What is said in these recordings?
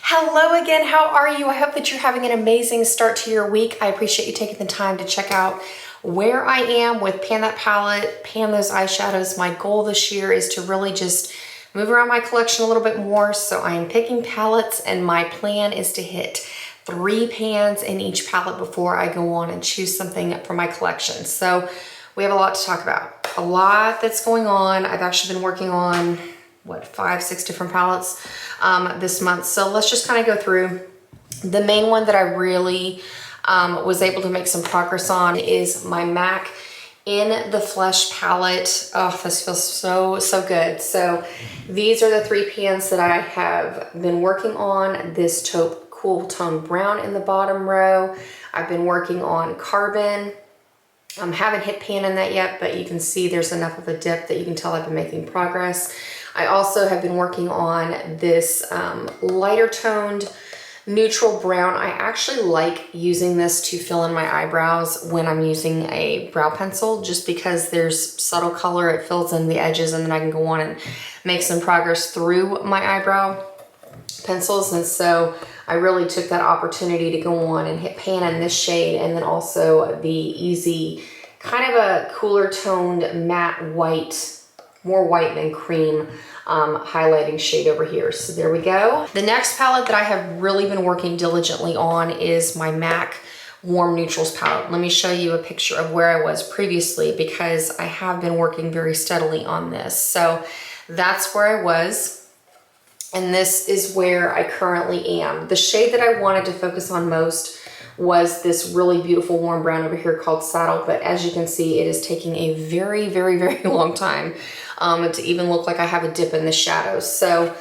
Hello again, how are you? I hope that you're having an amazing start to your week. I appreciate you taking the time to check out where I am with Pan That Palette, pan those eyeshadows. My goal this year is to really just move around my collection a little bit more. So I am picking palettes and my plan is to hit 3 pans in each palette before I go on and choose something for my collection. So we have a lot to talk about, a lot that's going on. I've actually been working on 5, 6 different palettes this month. So let's just kind of go through. The main one that I really was able to make some progress on is my MAC in the Flesh palette. Oh, this feels so good. So these are the 3 pans that I have been working on. This taupe cool tone brown in the bottom row. I've been working on Carbon. Haven't hit pan in that yet, but you can see there's enough of a dip that you can tell I've been making progress. I also have been working on this lighter toned neutral brown. I actually like using this to fill in my eyebrows when I'm using a brow pencil, just because there's subtle color, it fills in the edges, and then I can go on and make some progress through my eyebrow pencils. And so I really took that opportunity to go on and hit pan in this shade, and then also the easy, kind of a cooler toned matte white, more white than cream highlighting shade over here. So there we go. The next palette that I have really been working diligently on is my MAC Warm Neutrals palette. Let me show you a picture of where I was previously, because I have been working very steadily on this. So that's where I was, and this is where I currently am. The shade that I wanted to focus on most was this really beautiful warm brown over here called Saddle, but as you can see, it is taking a very long time to even look like I have a dip in the shadows. So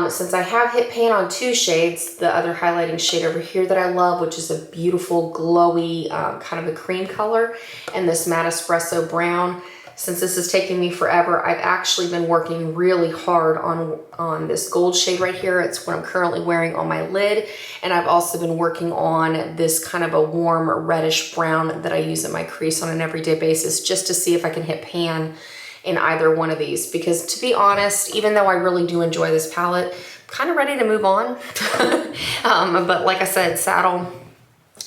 since I have hit pan on 2 shades, the other highlighting shade over here that I love, which is a beautiful glowy kind of a cream color, and this matte espresso brown, since this is taking me forever, I've actually been working really hard on this gold shade right here. It's what I'm currently wearing on my lid. And I've also been working on this kind of a warm reddish brown that I use in my crease on an everyday basis, just to see if I can hit pan in either one of these. Because to be honest, even though I really do enjoy this palette, I'm kind of ready to move on. But like I said, Saddle,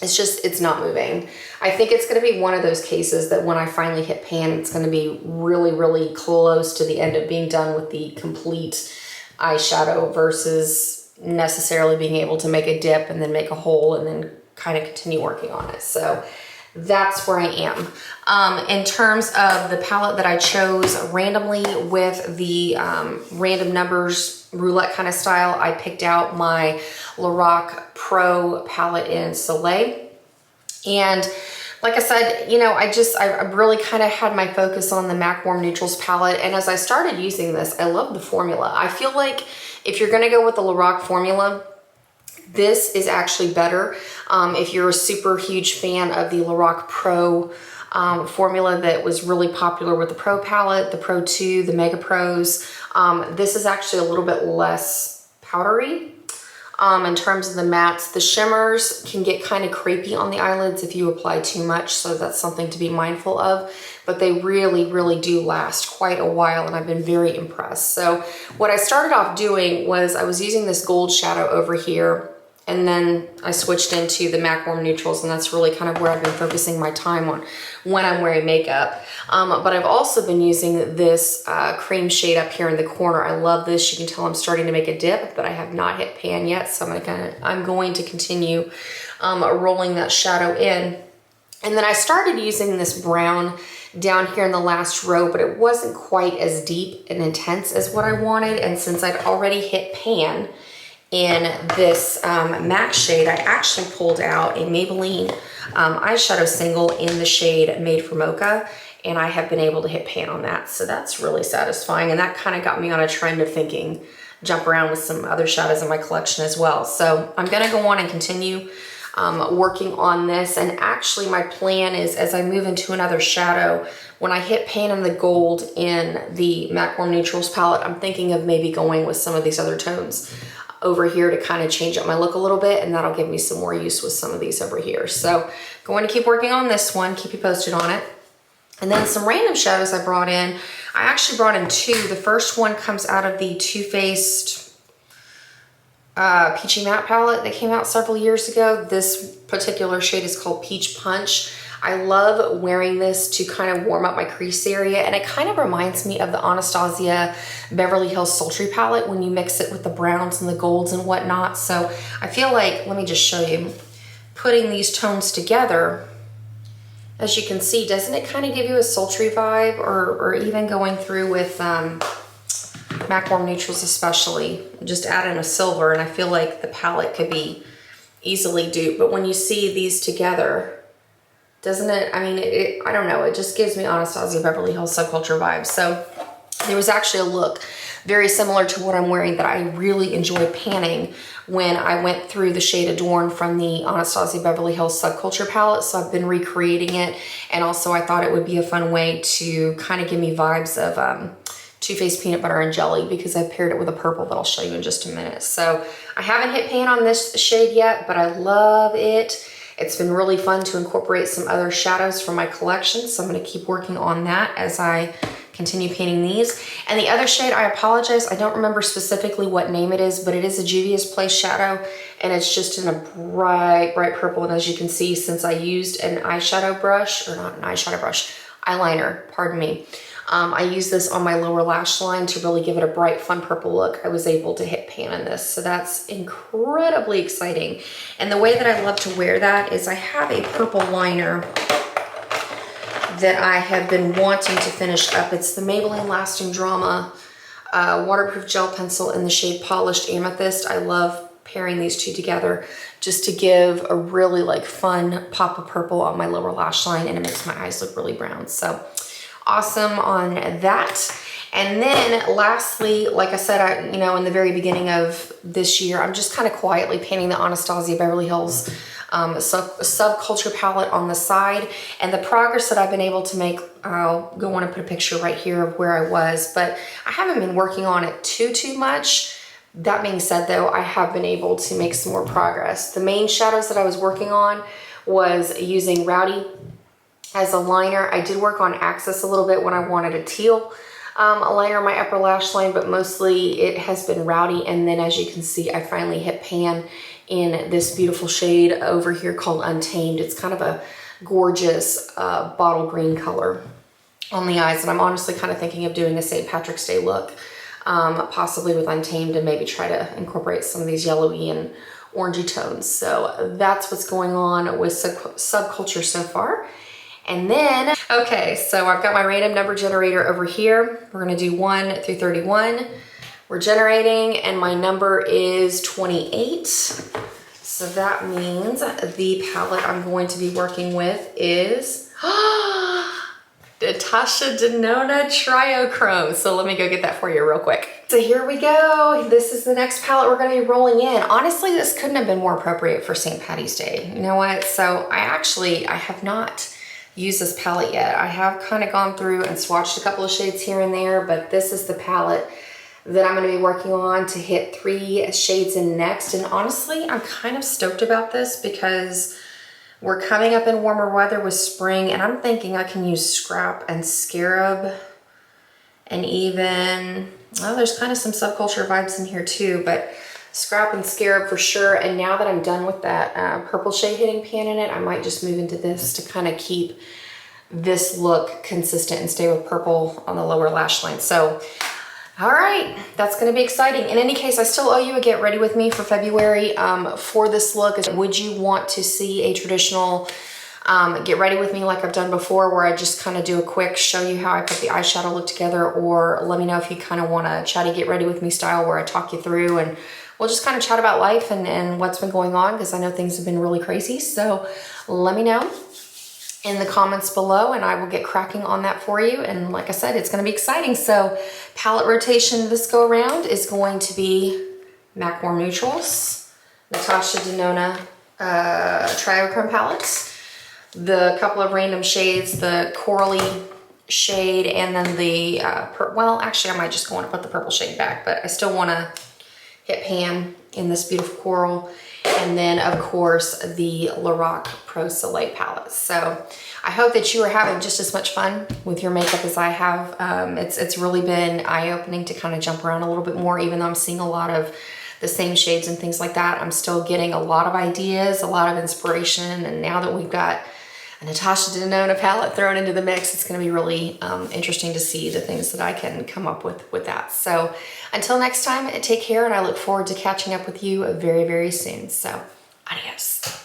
it's not moving. I think it's going to be one of those cases that when I finally hit pan, it's going to be really close to the end of being done with the complete eyeshadow, versus necessarily being able to make a dip and then make a hole and then kind of continue working on it. So that's where I am. In terms of the palette that I chose randomly with the random numbers roulette kind of style, I picked out my Lorac Pro Palette in Soleil. And like I said, you know, I really kind of had my focus on the MAC Warm Neutrals palette. And as I started using this, I love the formula. I feel like if you're going to go with the Lorac formula, this is actually better. If you're a super huge fan of the Lorac Pro formula that was really popular with the Pro palette, the Pro 2, the Mega Pros, this is actually a little bit less powdery. In terms of the mattes, the shimmers can get kind of crepey on the eyelids if you apply too much, so that's something to be mindful of, but they really do last quite a while, and I've been very impressed. So what I started off doing was I was using this gold shadow over here, and then I switched into the MAC Warm Neutrals, and that's really kind of where I've been focusing my time on when I'm wearing makeup. But I've also been using this cream shade up here in the corner. I love this. You can tell I'm starting to make a dip, but I have not hit pan yet, so I'm going to continue rolling that shadow in. And then I started using this brown down here in the last row, but it wasn't quite as deep and intense as what I wanted. And since I'd already hit pan in this MAC shade, I actually pulled out a Maybelline eyeshadow single in the shade Made for Mocha, and I have been able to hit pan on that. So that's really satisfying, and that kind of got me on a trend of thinking, jump around with some other shadows in my collection as well. So I'm gonna go on and continue working on this, and actually my plan is, as I move into another shadow, when I hit pan in the gold in the MAC Warm Neutrals palette, I'm thinking of maybe going with some of these other tones over here to kind of change up my look a little bit, and that'll give me some more use with some of these over here. So going to keep working on this one, keep you posted on it. And then some random shadows I brought in. I actually brought in 2. The first one comes out of the Too Faced Peachy Matte palette that came out several years ago. This particular shade is called Peach Punch. I love wearing this to kind of warm up my crease area, and it kind of reminds me of the Anastasia Beverly Hills Sultry palette when you mix it with the browns and the golds and whatnot. So I feel like, let me just show you, putting these tones together, as you can see, doesn't it kind of give you a sultry vibe, or even going through with MAC Warm Neutrals especially, just add in a silver, and I feel like the palette could be easily duped. But when you see these together, doesn't it, I mean, I don't know, it just gives me Anastasia Beverly Hills Subculture vibes. So there was actually a look very similar to what I'm wearing that I really enjoyed panning when I went through the shade Adorn from the Anastasia Beverly Hills Subculture palette. So I've been recreating it, and also I thought it would be a fun way to kind of give me vibes of Too Faced Peanut Butter and Jelly, because I paired it with a purple that I'll show you in just a minute. So I haven't hit pan on this shade yet, but I love it. It's been really fun to incorporate some other shadows from my collection, so I'm going to keep working on that as I continue painting these. And the other shade, I apologize, I don't remember specifically what name it is, but it is a Juvia's Place shadow, and it's just in a bright, bright purple. And as you can see, since I used an eyeshadow brush, or not an eyeshadow brush, eyeliner, pardon me, I used this on my lower lash line to really give it a bright, fun purple look. I was able to hit pan on this, so that's incredibly exciting. And the way that I love to wear that is I have a purple liner that I have been wanting to finish up. It's the Maybelline Lasting Drama waterproof gel pencil in the shade Polished Amethyst. I love pairing these two together just to give a really like fun pop of purple on my lower lash line, and it makes my eyes look really brown. So awesome on that. And then lastly, like I said, in the very beginning of this year, I'm just kind of quietly painting the Anastasia Beverly Hills Subculture palette on the side. And the progress that I've been able to make, I'll go on and put a picture right here of where I was, but I haven't been working on it too much. That being said though, I have been able to make some more progress. The main shadows that I was working on was using Rowdy as a liner. I did work on Access a little bit when I wanted a teal a liner on my upper lash line, but mostly it has been Rowdy. And then as you can see, I finally hit pan in this beautiful shade over here called Untamed. It's kind of a gorgeous bottle green color on the eyes. And I'm honestly kind of thinking of doing a St. Patrick's Day look, possibly with Untamed, and maybe try to incorporate some of these yellowy and orangey tones. So that's what's going on with Subculture so far. And then, okay, so I've got my random number generator over here. We're gonna do 1 through 31. We're generating, and my number is 28. So that means the palette I'm going to be working with is Natasha Denona Triochrome. So let me go get that for you real quick. So here we go. This is the next palette we're gonna be rolling in. Honestly, this couldn't have been more appropriate for St. Patty's Day. You know what? So I have not used this palette yet. I have kind of gone through and swatched a couple of shades here and there, but this is the palette that I'm going to be working on to hit 3 shades in next. And honestly, I'm kind of stoked about this because we're coming up in warmer weather with spring, and I'm thinking I can use Scrap and Scarab, and even, well, there's kind of some Subculture vibes in here too, but Scrap and Scarab for sure. And now that I'm done with that purple shade hitting pan in it, I might just move into this to kind of keep this look consistent and stay with purple on the lower lash line. So, all right, that's gonna be exciting. In any case, I still owe you a get ready with me for February for this look. Would you want to see a traditional get ready with me like I've done before, where I just kind of do a quick show you how I put the eyeshadow look together? Or let me know if you kind of want a chatty get ready with me style where I talk you through and we'll just kind of chat about life and what's been going on, because I know things have been really crazy. So let me know in the comments below and I will get cracking on that for you. And like I said, it's going to be exciting. So palette rotation this go around is going to be MAC Warm Neutrals, Natasha Denona Triochrome palettes, the couple of random shades, the corally shade, and then the, well, actually I might just go on and put the purple shade back, but I still want to hit pan in this beautiful coral. And then of course the Lorac Pro Palette palette. So I hope that you are having just as much fun with your makeup as I have. It's really been eye-opening to kind of jump around a little bit more, even though I'm seeing a lot of the same shades and things like that. I'm still getting a lot of ideas, a lot of inspiration, and now that we've got a Natasha Denona palette thrown into the mix, it's going to be really interesting to see the things that I can come up with that. So until next time, take care, and I look forward to catching up with you very, very soon. So adios.